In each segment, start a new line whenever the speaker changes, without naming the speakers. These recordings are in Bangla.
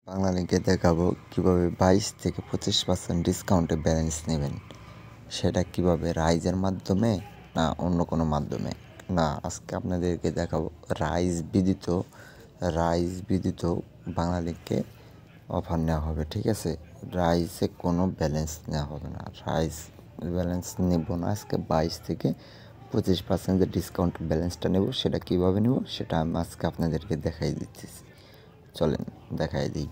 বাংলা লিঙ্কে দেখাবো কিভাবে 22 থেকে 25% ডিসকাউন্টে ব্যালেন্স নেবেন। সেটা কিভাবে রাইজের মাধ্যমে না অন্য কোনো মাধ্যমে। না, আজকে আপনাদেরকে দেখাবো রাইজ বিদিত বাংলা লিঙ্কে অফার নেওয়া হবে। ঠিক আছে, রাইজে কোনো ব্যালেন্স নেওয়া হবে না। রাইজ ব্যালেন্স নেব না। আজকে 22 থেকে 25% যে ডিসকাউন্ট ব্যালেন্সটা নেব, সেটা কিভাবে নেব সেটা আমি আজকে আপনাদেরকে দেখাই দিচ্ছি। চলেন দেখাই দিই।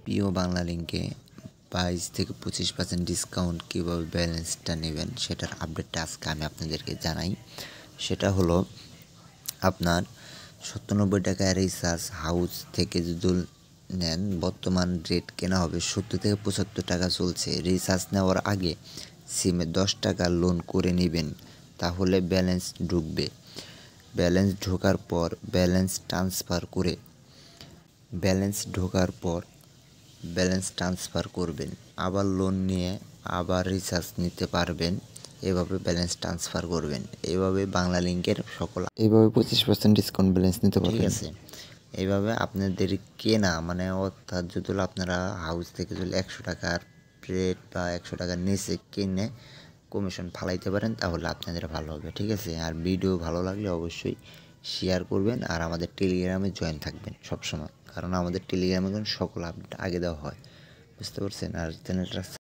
প্রিয় বাংলা লিঙ্কে 22 থেকে 25% ডিসকাউন্ট কীভাবে ব্যালেন্সটা নেবেন সেটার আপডেটটা আজকে আমি আপনাদেরকে জানাই। সেটা হলো, আপনার 97 টাকায় রিচার্জ হাউস থেকে যদি নেন, বর্তমান রেট কেনা হবে 70 থেকে 75 টাকা চলছে। রিচার্জ নেওয়ার আগে সিমে 10 টাকা লোন করে নেবেন, তাহলে ব্যালেন্স ঢুকবে। ব্যালেন্স ঢোকার পর ব্যালেন্স ট্রান্সফার করবেন। আবার লোন নিয়ে আবার রিচার্জ নিতে পারবেন। এভাবে ব্যালেন্স ট্রান্সফার করবেন। এইভাবে বাংলা লিঙ্কের এইভাবে 25% ডিসকাউন্ট ব্যালেন্স নিতে পারবেন। ঠিক আছে, এইভাবে আপনাদের কেনা অর্থাৎ যদি আপনারা হাউস থেকে যদি 100 টাকার রেট বা 100 টাকার নিচে কিনে কমিশন ফালাইতে পারেন, তাহলে আপনাদের ভালো হবে। ঠিক আছে, আর ভিডিও ভালো লাগলে অবশ্যই শেয়ার করবেন, আর আমাদের টেলিগ্রামে জয়েন থাকবেন সবসময়, কারণ আমাদের টেলিগ্রামে সকল আপডেট আগে দেওয়া হয়। বুঝতে পারছেন? আর চ্যানেলটা